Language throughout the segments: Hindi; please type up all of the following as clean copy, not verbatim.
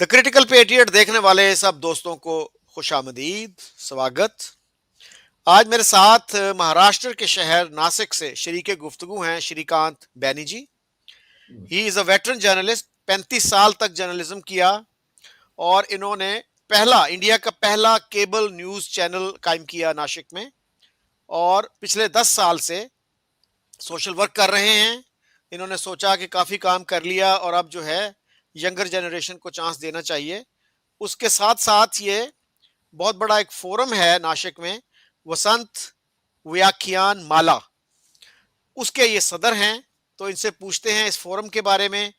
द क्रिटिकल पेट्रियट देखने वाले सब दोस्तों को खुशामदीद, स्वागत। आज मेरे साथ महाराष्ट्र के शहर नासिक से शरीके गुफ्तगू हैं Shrikant Baini ji. He is a veteran journalist, 35 साल तक जर्नलिज्म किया और इन्होंने इंडिया का पहला केबल न्यूज़ चैनल कायम किया नासिक में और पिछले 10 साल से सोशल वर्क कर रहे हैं। इन्होंने सोचा कि काफ़ी काम कर लिया और अब जो है यंगर जनरेशन को चांस देना चाहिए। उसके साथ साथ ये बहुत बड़ा एक फोरम है नासिक में, वसंत व्याख्यान माला, उसके ये सदर हैं। तो इनसे पूछते हैं इस फोरम के बारे में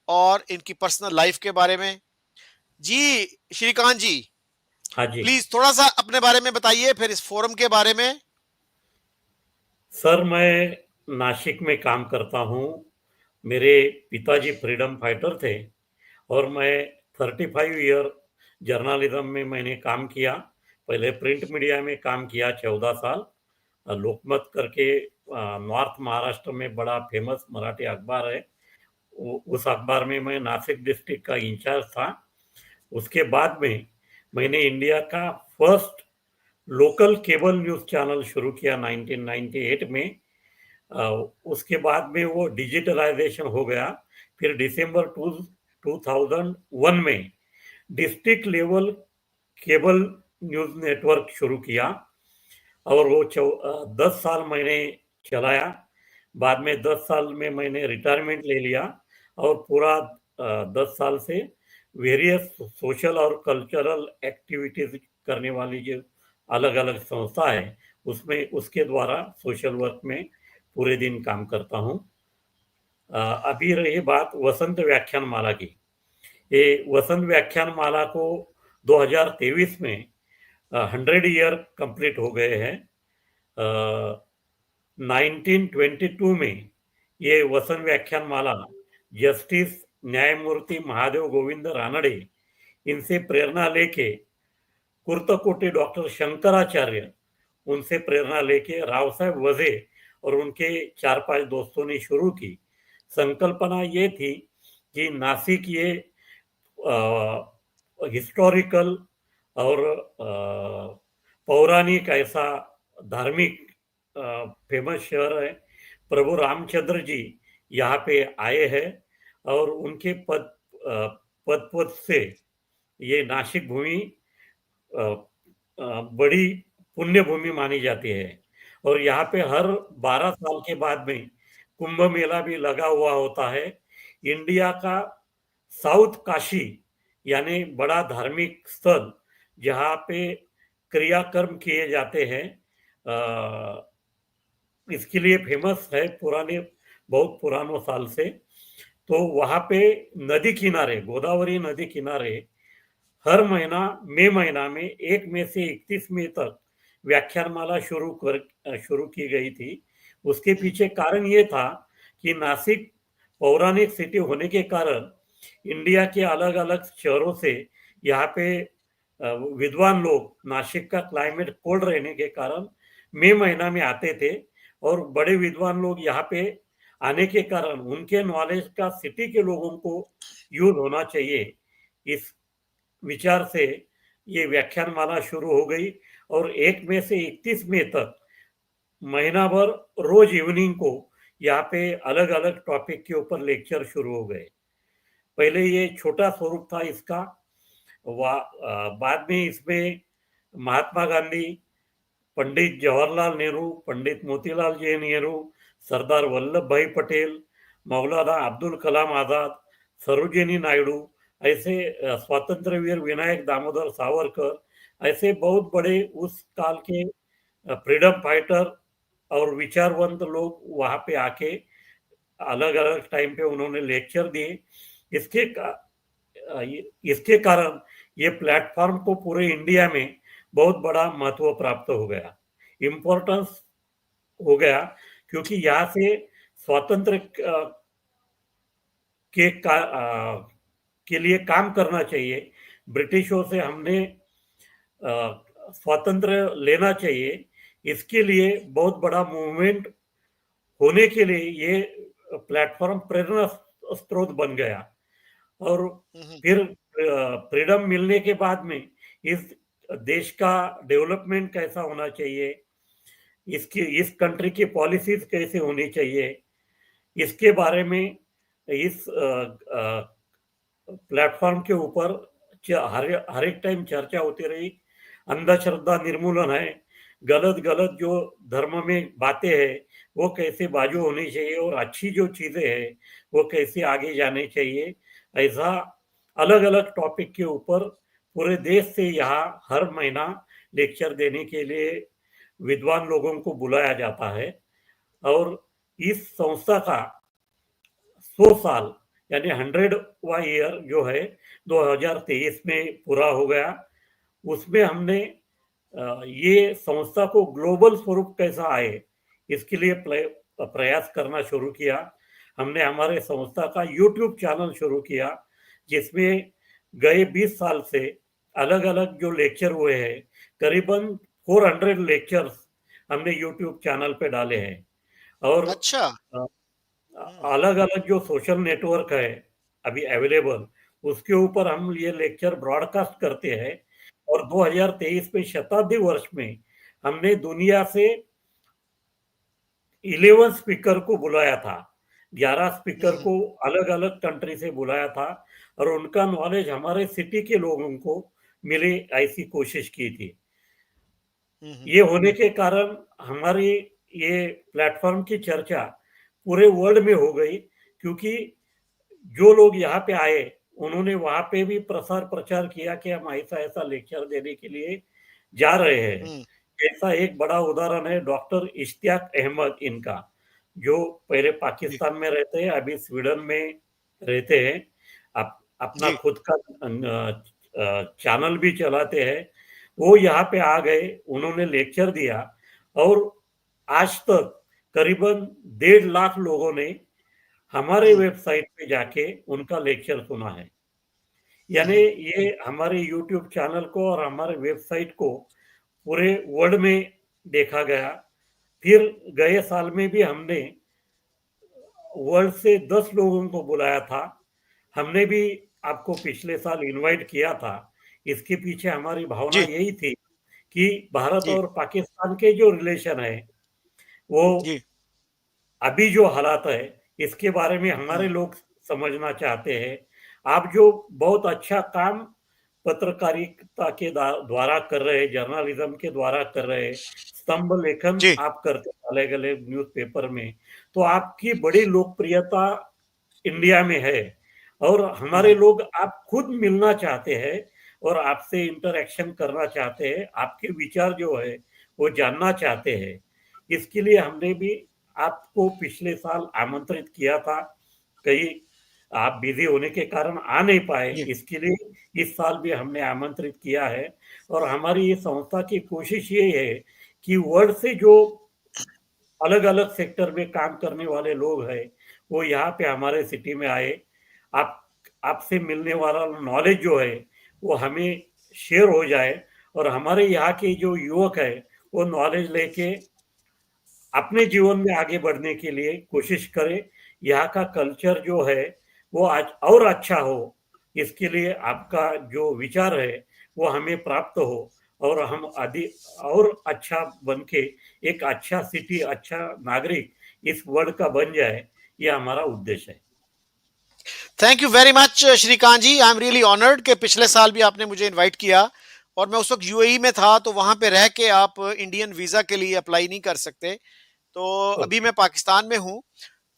और इनकी पर्सनल लाइफ के बारे में। जी श्रीकांत जी, हाँ जी। प्लीज थोड़ा सा अपने बारे में बताइए, फिर इस फोरम के बारे में। सर, मैं नासिक में काम करता हूँ। मेरे पिताजी फ्रीडम फाइटर थे और मैं 35 ईयर जर्नलिज्म में मैंने काम किया। पहले प्रिंट मीडिया में काम किया 14 साल। लोकमत करके नॉर्थ महाराष्ट्र में बड़ा फेमस मराठी अखबार है। उस अखबार में मैं नासिक डिस्ट्रिक्ट का इंचार्ज था। उसके बाद में मैंने इंडिया का first local cable news channel शुरू किया 1998 में। अ, उसके बाद में वो डिजिटलाइजेशन हो गया। फिर दिसंबर 2001 में district level cable news network शुरू किया और वो 10 साल मैंने चलाया। बाद में 10 साल में मैंने रिटायरमेंट ले लिया और पूरा 10 साल से वेरियस सोशल और कल्चरल एक्टिविटीज करने वाली जो अलग अलग संस्था है उसमें उसके द्वारा सोशल वर्क में पूरे दिन काम करता हूँ। अभी रही बात वसंत व्याख्यान माला की। ये वसंत व्याख्यान माला को 2023 में 100 ईयर कंप्लीट हो गए हैं। 1922 में ये वसंत व्याख्यान माला जस्टिस न्यायमूर्ति महादेव गोविंद रानडे इनसे प्रेरणा लेके, कुर्तकोटी डॉक्टर शंकराचार्य उनसे प्रेरणा लेके राव साहब वजे और उनके 4-5 दोस्तों ने शुरू की। संकल्पना ये थी कि नासिक ये हिस्टोरिकल और पौराणिक ऐसा धार्मिक फेमस शहर है। प्रभु रामचंद्र जी यहाँ पे आए हैं और उनके पद पद से ये नासिक भूमि अ, बड़ी पुण्य भूमि मानी जाती है और यहाँ पे हर 12 साल के बाद में कुंभ मेला भी लगा हुआ होता है। इंडिया का साउथ काशी यानी बड़ा धार्मिक स्थल जहाँ पे क्रियाकर्म किए जाते हैं, इसके लिए फेमस है पुराने बहुत पुरानों साल से। तो वहाँ पे नदी किनारे, गोदावरी नदी किनारे हर महीना मई महीना में 1 मई से 31 मई तक व्याख्यानमाला शुरू की गई थी। उसके पीछे कारण ये था कि नासिक पौराणिक सिटी होने के कारण इंडिया के अलग अलग शहरों से यहाँ पे विद्वान लोग, नासिक का क्लाइमेट कोल्ड रहने के कारण मई महीना में आते थे और बड़े विद्वान लोग यहाँ पे आने के कारण उनके नॉलेज का सिटी के लोगों को यूज होना चाहिए। इस विचार से ये व्याख्यानमाला शुरू हो गई और 1 मई से 31 मई तक महीना भर रोज इवनिंग को यहाँ पे अलग अलग टॉपिक के ऊपर लेक्चर शुरू हो गए। पहले ये छोटा स्वरूप था इसका। बाद में इसमें महात्मा गांधी, पंडित जवाहरलाल नेहरू, पंडित मोतीलाल जी नेहरू, सरदार वल्लभ भाई पटेल, मौलाना अब्दुल कलाम आजाद, सरोजिनी नायडू, ऐसे स्वातंत्र वीर विनायक दामोदर सावरकर, ऐसे बहुत बड़े उस काल के फ्रीडम फाइटर और विचारवंत लोग वहाँ पे आके अलग अलग टाइम पे उन्होंने लेक्चर दिए। इसके का, इसके कारण ये प्लेटफॉर्म को पूरे इंडिया में बहुत बड़ा महत्व प्राप्त हो गया, इम्पोर्टेंस हो गया, क्योंकि यहाँ से स्वातंत्र के लिए काम करना चाहिए। ब्रिटिशों से हमने स्वातंत्र लेना चाहिए। इसके लिए बहुत बड़ा मूवमेंट होने के लिए ये प्लेटफॉर्म प्रेरणा स्रोत बन गया। और हम्म, फिर फ्रीडम मिलने के बाद में इस देश का डेवलपमेंट कैसा होना चाहिए, इस कंट्री की पॉलिसीज कैसे होनी चाहिए, इसके बारे में इस प्लेटफॉर्म के ऊपर हर एक टाइम चर्चा होती रही। अंधश्रद्धा निर्मूलन है, गलत गलत जो धर्म में बातें हैं वो कैसे बाजू होनी चाहिए और अच्छी जो चीजें हैं वो कैसे आगे जाने चाहिए, ऐसा अलग अलग टॉपिक के ऊपर पूरे देश से यहाँ हर महीना लेक्चर देने के लिए विद्वान लोगों को बुलाया जाता है। और इस संस्था का 100 साल यानी 100वां ईयर जो है 2023 में पूरा हो गया। उसमें हमने ये संस्था को ग्लोबल स्वरूप कैसा आए इसके लिए प्रयास करना शुरू किया। हमने हमारे संस्था का यूट्यूब चैनल शुरू किया जिसमें गए 20 साल से अलग अलग जो लेक्चर हुए हैं, करीबन 400 लेक्चर्स हमने यूट्यूब चैनल पे डाले हैं। और अच्छा। हम्म। अलग अलग जो सोशल नेटवर्क है अभी अवेलेबल, उसके ऊपर हम ये लेक्चर ब्रॉडकास्ट करते हैं। और 2023 में शताब्दी वर्ष में हमने दुनिया से 11 स्पीकर को बुलाया था, 11 स्पीकर को अलग अलग कंट्री से बुलाया था और उनका नॉलेज हमारे सिटी के लोगों को मिले ऐसी कोशिश की थी। ये होने के कारण हमारी ये प्लेटफॉर्म की चर्चा पूरे वर्ल्ड में हो गई, क्योंकि जो लोग यहाँ पे आए उन्होंने वहां पे भी प्रसार प्रचार किया कि हम ऐसा ऐसा लेक्चर देने के लिए जा रहे हैं। हम्म। ऐसा एक बड़ा उदाहरण है डॉक्टर इश्तियाक अहमद इनका, जो पहले जी पाकिस्तान में रहते हैं, अभी स्वीडन में रहते हैं। अपना जी। खुद का चैनल भी चलाते हैं। वो यहाँ पे आ गए, उन्होंने लेक्चर दिया और आज तक करीबन 1.5 लाख लोगों ने हमारे हम्म। वेबसाइट पे जाके उनका लेक्चर सुना है। यानी हम्म। ये हमारे यूट्यूब चैनल को और हमारे वेबसाइट को पूरे वर्ल्ड में देखा गया। फिर गए साल में भी हमने वर्ल्ड से 10 लोगों को बुलाया था। हमने भी आपको पिछले साल इनवाइट किया था। इसके पीछे हमारी भावना जी यही थी कि भारत जी और पाकिस्तान के जो रिलेशन है वो जी। अभी जो हालात है इसके बारे में हमारे हम्म। लोग समझना चाहते हैं। आप जो बहुत अच्छा काम पत्रकारिता के द्वारा कर रहे हैं, जर्नलिज्म के द्वारा कर रहे हैं, स्तंभ लेखन जी। आप करते हैं अलग अलग न्यूज़पेपर में, तो आपकी बड़ी लोकप्रियता इंडिया में है। और हमारे हम्म। लोग आप खुद मिलना चाहते हैं और आपसे इंटरेक्शन करना चाहते हैं, आपके विचार जो है वो जानना चाहते हैं। इसके लिए हमने भी आपको पिछले साल आमंत्रित किया था। कई आप बिजी होने के कारण आ नहीं पाए, जी इसके लिए इस साल भी हमने आमंत्रित किया है। और हमारी ये संस्था की कोशिश ये है कि वर्ल्ड से जो अलग अलग सेक्टर में काम करने वाले लोग हैं वो यहाँ पे हमारे सिटी में आए। आप आपसे मिलने वाला नॉलेज जो है वो हमें शेयर हो जाए और हमारे यहाँ के जो युवक है वो नॉलेज लेके अपने जीवन में आगे बढ़ने के लिए कोशिश करें। यहाँ का कल्चर जो है वो आज और अच्छा हो, इसके लिए आपका जो विचार है वो हमें प्राप्त हो और हम आदि और अच्छा बन के एक अच्छा सिटी, अच्छा नागरिक इस वर्ल्ड का बन जाए, ये हमारा उद्देश्य है। Thank you very much Shrikant ji. I am really honoured कि पिछले साल भी आपने मुझे इनवाइट किया और मैं उस वक्त यूएई में था, तो वहां पे रह के आप इंडियन वीजा के लिए अप्लाई नहीं कर सकते। तो अभी ओके। मैं पाकिस्तान में हूँ,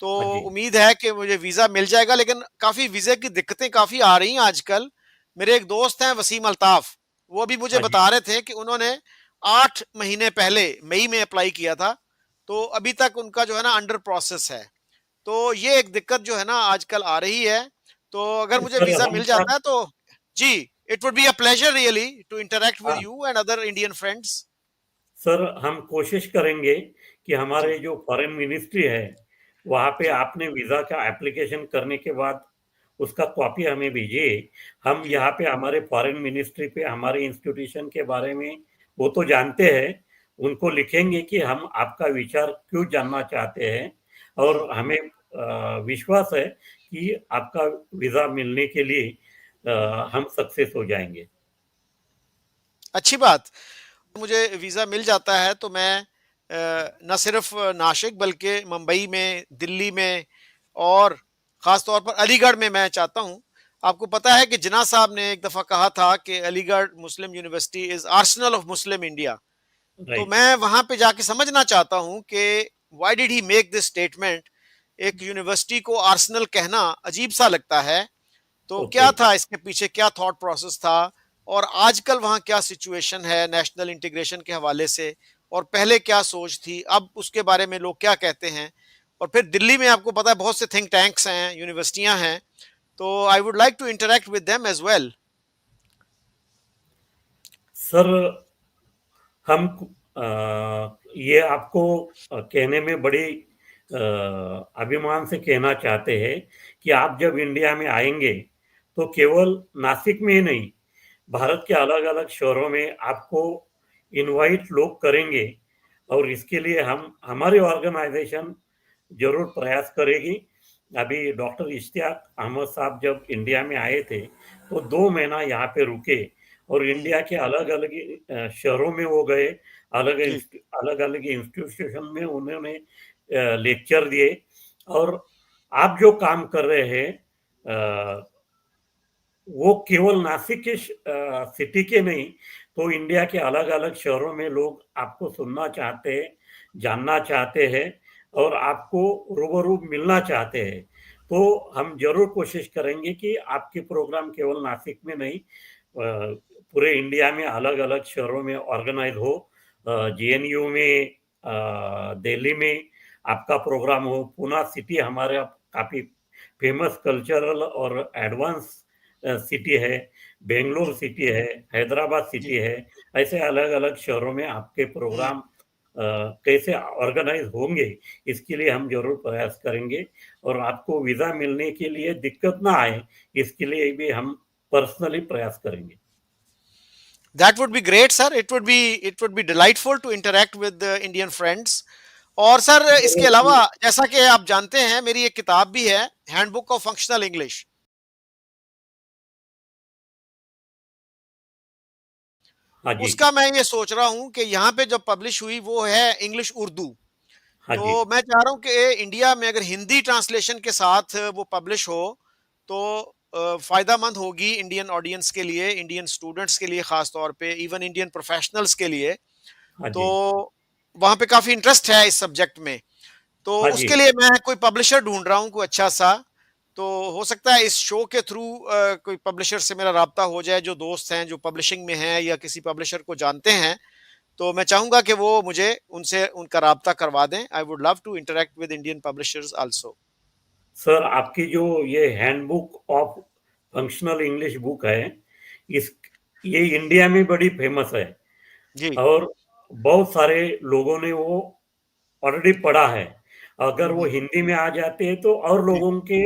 तो हाँ जी। उम्मीद है कि मुझे वीजा मिल जाएगा, लेकिन काफी वीजे की दिक्कतें काफी आ रही हैं आजकल। मेरे एक दोस्त हैं वसीम अल्ताफ, वो अभी मुझे हाँ जी। बता रहे थे कि उन्होंने 8 महीने पहले मई में अप्लाई किया था, तो अभी तक उनका जो है ना अंडर प्रोसेस है। तो ये एक दिक्कत जो है ना आजकल आ रही है। तो अगर मुझे सर वीजा हम मिल सब जाता है तो जी, it would be a pleasure really to interact with हाँ, you and other Indian friends. Sir हम कोशिश करेंगे कि जी हमारे जो फॉरेन मिनिस्ट्री है वहाँ पे जी आपने वीज़ा का एप्लीकेशन करने के बाद उसका कॉपी हमें भेजिए। हम जी यहाँ पे हमारे फॉरेन मिनिस्ट्री पे हमारे इंस्टीट्यूशन के बारे में वो तो जानते हैं, उनको लिखेंगे कि हम आपका विचार क्यों जानना चाहते हैं और हमें विश्वास है कि आपका वीज़ा मिलने के लिए हम सक्सेस हो जाएंगे। अच्छी बात। मुझे वीज़ा मिल जाता है तो मैं न सिर्फ नासिक बल्कि मुंबई में, दिल्ली में और ख़ास तौर पर अलीगढ़ में मैं चाहता हूँ। आपको पता है कि जिन्ना साहब ने एक दफ़ा कहा था कि Aligarh Muslim university is arsenal of Muslim India. तो राइट। मैं वहाँ पे जाके समझना चाहता हूँ कि why did he make this statement? एक यूनिवर्सिटी को आर्सेनल कहना अजीब-सा लगता है। तो ओके। क्या था इसके पीछे, क्या थॉट प्रोसेस था और आजकल वहाँ क्या सिचुएशन है नेशनल इंटीग्रेशन के हवाले से, और पहले क्या सोच थी, अब उसके बारे में लोग क्या कहते हैं? और फिर दिल्ली में आपको पता है बहुत से थिंक टैंक्स हैं, यूनिवर्सिटियां हैं, तो I would like to interact with them as well. Sir, हम ये आपको कहने में बड़ी अभिमान से कहना चाहते हैं कि आप जब इंडिया में आएंगे तो केवल नासिक में ही नहीं, भारत के अलग अलग शहरों में आपको इनवाइट लोग करेंगे। और इसके लिए हम हमारी ऑर्गेनाइजेशन जरूर प्रयास करेगी। अभी डॉक्टर इश्तियाक अहमद साहब जब इंडिया में आए थे तो 2 महीना यहाँ पे रुके और हम्म, इंडिया के अलग अलग शहरों में वो गए, अलग जी। अलग अलग इंस्टीट्यूशन में उन्होंने लेक्चर दिए। और आप जो काम कर रहे हैं वो केवल नासिक के सिटी के नहीं, तो इंडिया के अलग अलग शहरों में लोग आपको सुनना चाहते हैं, जानना चाहते हैं और आपको रूबरू मिलना चाहते हैं। तो हम जरूर कोशिश करेंगे कि आपके प्रोग्राम केवल नासिक में नहीं, पूरे इंडिया में अलग अलग शहरों में ऑर्गेनाइज हो। जेएनयू में, दिल्ली में आपका प्रोग्राम हो, पुणे सिटी हमारे काफी फेमस कल्चरल और एडवांस सिटी है, बेंगलोर हम्म, सिटी है, हैदराबाद सिटी जी। है। ऐसे अलग अलग शहरों में आपके हम्म। प्रोग्राम कैसे ऑर्गेनाइज होंगे, इसके लिए हम जरूर प्रयास करेंगे। और आपको वीजा मिलने के लिए दिक्कत ना आए, इसके लिए भी हम पर्सनली प्रयास करेंगे। That would be great sir, it would be delightful to interact with Indian friends. और सर इसके अलावा, जैसा कि आप जानते हैं, मेरी एक किताब भी है, हैंडबुक ऑफ फंक्शनल इंग्लिश। हाँ जी। उसका मैं ये सोच रहा हूँ कि यहाँ पे जब पब्लिश हुई वो है इंग्लिश उर्दू। हाँ जी। तो मैं चाह रहा हूँ कि इंडिया में अगर हिंदी ट्रांसलेशन के साथ वो पब्लिश हो तो फायदामंद होगी इंडियन ऑडियंस के लिए, इंडियन स्टूडेंट्स के लिए, खास तौर पे इवन इंडियन प्रोफेशनल्स के लिए। हाँ तो जी। वहाँ पे काफी इंटरेस्ट है इस सब्जेक्ट में। तो हाँ जी। उसके लिए मैं कोई पब्लिशर ढूंढ रहा हूँ, कोई अच्छा सा। तो हो सकता है इस शो के थ्रू कोई पब्लिशर से मेरा राब्ता हो जाए, जो दोस्त हैं जो पब्लिशिंग में हैं या किसी पब्लिशर को जानते हैं। तो मैं चाहूंगा कि वो मुझे उनसे उनका राब्ता करवा दें। I would love to interact with Indian publishers also. Sir, आपकी जो ये handbook of functional English book है, इस ये इंडिया में बड़ी फेमस है जी। और बहुत सारे लोगों ने वो ऑलरेडी पढ़ा है। अगर वो हम्म, हिंदी में आ जाते हैं तो जी।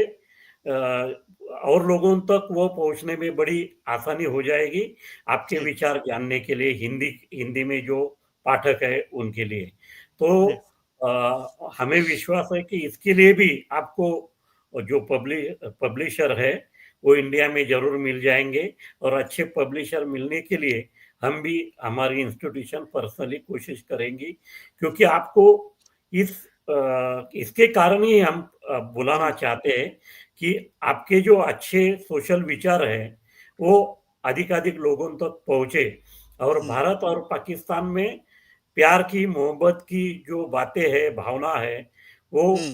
और लोगों तक वो पहुंचने में बड़ी आसानी हो जाएगी, आपके जी। विचार जानने के लिए, हिंदी हिंदी में जो पाठक है उनके लिए। तो जी। हमें विश्वास है कि इसके लिए भी आपको जो पब्लिशर है वो इंडिया में जरूर मिल जाएंगे। और अच्छे पब्लिशर मिलने के लिए हम भी, हमारी इंस्टीट्यूशन पर्सनली कोशिश करेंगी, क्योंकि आपको इसके कारण ही हम बुलाना हम्म, चाहते हैं कि आपके जो अच्छे सोशल विचार हैं वो अधिकाधिक लोगों तक पहुंचे। और हम्म, भारत और पाकिस्तान में प्यार की, मोहब्बत की जो बातें हैं, भावना है, वो हम्म,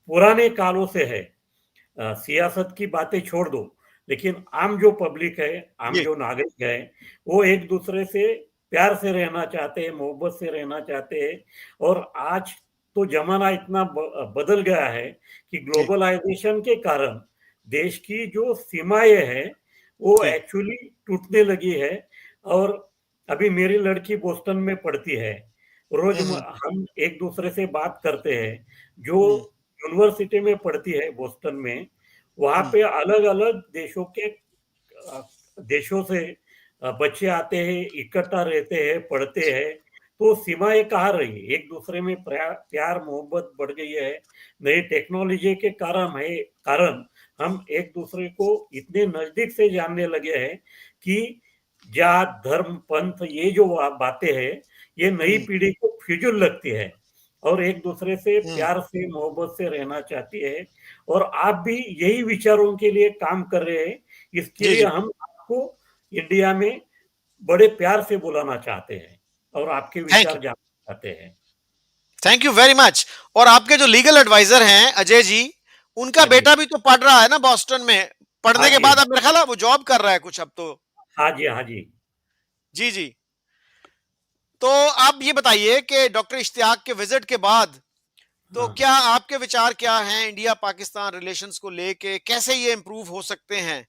पुराने कालों से है। सियासत की बातें छोड़ दो, लेकिन आम जो पब्लिक है, आम जी। जो नागरिक है, वो एक दूसरे से प्यार से रहना चाहते हैं, मोहब्बत से रहना चाहते हैं। और आज तो जमाना इतना बदल गया है कि जी। ग्लोबलाइजेशन के कारण देश की जो सीमाएं हैं वो जी। एक्चुअली टूटने लगी है। और अभी मेरी लड़की बोस्टन में पढ़ती है, रोज हम्म, हम एक दूसरे से बात करते हैं। जो हम्म, यूनिवर्सिटी में पढ़ती है बोस्टन में, वहाँ हम्म, पे अलग अलग देशों से बच्चे आते हैं, इकट्ठा रहते हैं, पढ़ते हैं। तो सीमाएं कहाँ रही, एक दूसरे में प्यार मोहब्बत बढ़ गई है। नई टेक्नोलॉजी के कारण हम एक दूसरे को इतने नजदीक से जानने लगे हैं कि जात धर्म पंथ ये जो बातें हैं ये नई हम्म, पीढ़ी को फिजूल लगती है और एक दूसरे से हम्म, प्यार से मोहब्बत से रहना चाहती है। और आप भी यही विचारों के लिए काम कर रहे हैं, इसके जी लिए जी। हम आपको इंडिया में बड़े प्यार से बुलाना चाहते हैं और आपके थैंक यू, विचार जानना चाहते हैं। Thank you very much. और आपके जो लीगल एडवाइजर हैं अजय जी, उनका हाँ जी, बेटा भी तो पढ़ रहा है ना बॉस्टन में। हाँ पढ़ने के जी, बाद अब मेरा ख्याल है वो जॉब कर रहा है कुछ अब तो। हाँ जी, हाँ जी, जी जी। तो आप ये बताइए कि डॉक्टर इश्तियाक के विजिट के बाद तो हाँ। क्या आपके विचार क्या हैं इंडिया पाकिस्तान रिलेशंस को लेके, कैसे ये इंप्रूव हो सकते हैं?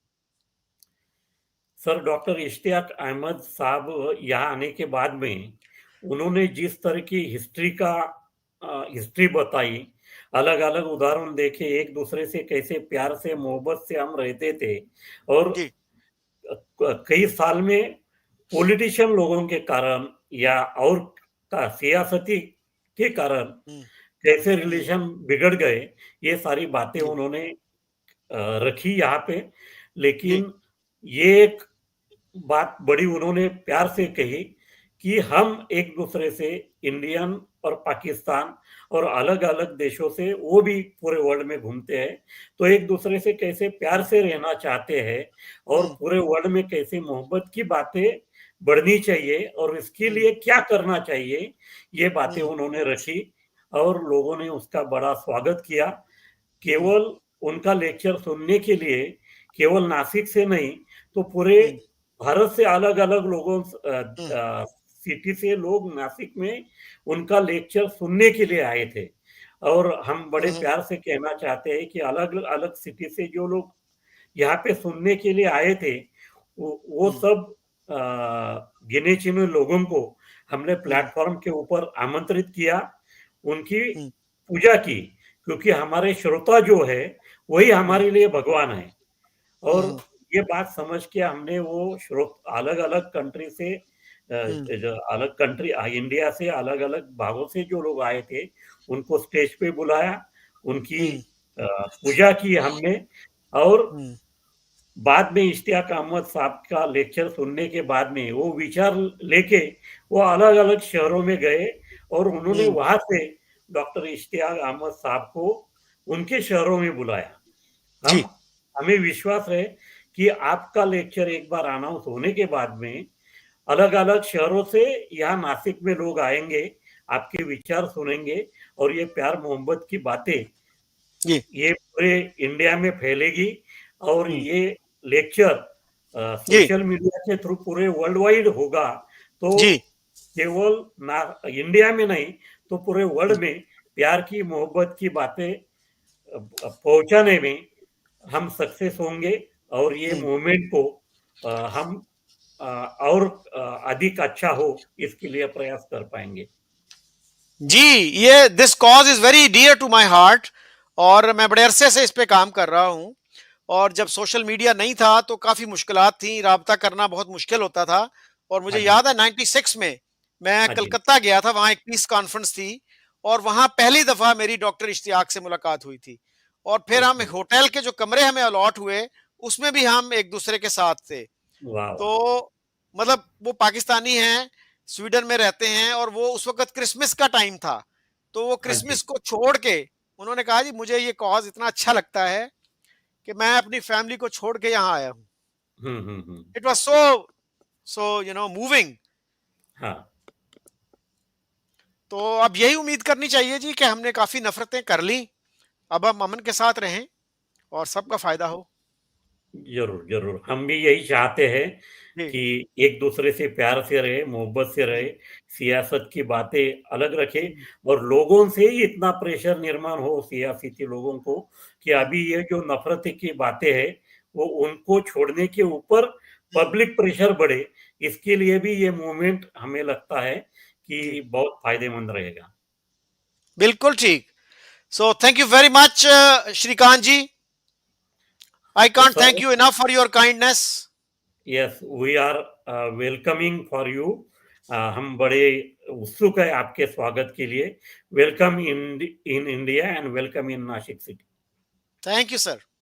सर डॉक्टर इश्तियाक अहमद साहब यहाँ आने के बाद में उन्होंने जिस तरह की हिस्ट्री बताई, अलग-अलग उदाहरण देखे, एक दूसरे से कैसे प्यार से मोहब्बत से हम रहते थे और जी। कई साल में पॉलिटिशियन लोगों के कारण या और का सियासती के कारण हम्म, कैसे हम्म, रिलेशन बिगड़ गए, ये सारी बातें जी उन्होंने रखी यहाँ पे। जी। लेकिन ये एक बात बड़ी उन्होंने प्यार से कही कि हम एक दूसरे से इंडियन और पाकिस्तान और अलग-अलग देशों से वो भी पूरे वर्ल्ड में घूमते हैं, तो एक दूसरे से कैसे प्यार हम्म, से रहना चाहते हैं और हम्म, पूरे वर्ल्ड में कैसे मोहब्बत की बातें बढ़नी चाहिए और इसके हम्म, लिए क्या करना चाहिए, ये बातें हम्म, उन्होंने रखी और लोगों ने उसका बड़ा स्वागत किया। हम्म, केवल उनका लेक्चर सुनने के लिए केवल नासिक से नहीं तो पूरे हम्म, भारत से अलग-अलग हम्म, सिटी से लोग नासिक में उनका लेक्चर सुनने के लिए आए थे। और हम बड़े हम्म, प्यार से कहना चाहते हैं कि अलग-अलग सिटी से जो लोग यहाँ पे सुनने के लिए आए थे, वो हम्म, सब गिने-चुने लोगों को हमने हम्म, प्लेटफ़ॉर्म के ऊपर आमंत्रित किया, उनकी हम्म, पूजा की, क्योंकि हमारे श्रोता जो है, वही हम्म, हमारे लिए भगवान है। और हम्म, ये बात समझ के हमने वो अलग-अलग कंट्री से हम्म, जो अलग कंट्री इंडिया से अलग-अलग भागों से जो लोग आए थे, उनको स्टेज पे बुलाया, उनकी हम्म, पूजा की हमने और हम्म, बाद में इश्तियाक अहमद साहब का लेक्चर सुनने के बाद में वो विचार लेके वो अलग-अलग शहरों में गए और उन्होंने हम्म, वहाँ से डॉक्टर इश्तियाक अहमद साहब को उनके शहरों में बुलाया। जी हम हमें विश्वास है कि आपका लेक्चर एक बार अनाउंस होने के बाद में अलग-अलग शहरों से यहाँ नासिक में लोग आएँगे, आपके विचार सुनेंगे और ये प्यार मोहब्बत की बातें जी। ये पूरे इंडिया में फैलेगी और हम्म, ये लेक्चर जी सोशल मीडिया के थ्रू पूरे वर्ल्ड वाइड होगा, तो जी। केवल ना इंडिया में नहीं, तो पूरे हम्म, वर्ल्ड में प्यार की, मोहब्बत की बातें पहुँचाने में हम सक्सेस होंगे और ये हम्म, मूवमेंट को हम और अधिक अच्छा हो, इसके लिए प्रयास कर पाएँगे। जी। ये this cause is very dear to my heart. और मैं बड़े अरसे से इस पे काम कर रहा हूँ। और जब सोशल मीडिया नहीं था तो काफी मुश्किलात थी, राब्ता करना बहुत मुश्किल होता था। और मुझे हाँ जी, याद है 96 में मैं हाँ जी, कलकत्ता गया था, वहां एक पीस कॉन्फ्रेंस थी। और वहां पहली दफा मेरी डॉक्टर इश्तियाक से मुलाकात हुई थी। और फिर हम ओके, होटल के जो कमरे हमें अलॉट हुए, उसमें भी हम एक दूसरे के साथ थे। वाह, वाह! तो मतलब वो पाकिस्तानी हैं, स्वीडन में रहते हैं, और वो उस वक़्त क्रिसमस का टाइम था। तो वो हाँ जी, क्रिसमस को छोड़ के उन्होंने कहा जी मुझे ये कॉज़ इतना अच्छा लगता है कि मैं अपनी फैमिली को छोड़ के यहाँ आया हूँ। Hmm, hmm, hmm, it was so so moving. हाँ। तो अब यही उम्मीद करनी चाहिए जी कि हमने काफ़ी नफ़रतें कर ली, अब हम अमन के साथ रहें और सबका फ़ायदा हो। ज़रूर, ज़रूर। हम भी यही चाहते हैं जी। कि एक-दूसरे से प्यार से रहें, मोहब्बत से हुँ, रहें, सियासत की बातें अलग रखें हुँ, और लोगों से ही इतना प्रेशर निर्माण हो सियासती लोगों को कि हुँ, अभी ये जो नफ़रत की बातें हैं, वो उनको छोड़ने के ऊपर हुँ। पब्लिक प्रेशर बढ़े, इसके लिए भी ये मूवमेंट हमें लगता है जी, कि बहुत फ़ायदेमंद रहेगा। बिल्कुल ठीक। So thank you very much Shrikant ji. I तो can't thank sir you enough for your kindness. Yes we are welcoming for you हम बड़े उत्सुक है आपके स्वागत के लिए welcome in India and welcome in Nashik city Thank you, sir.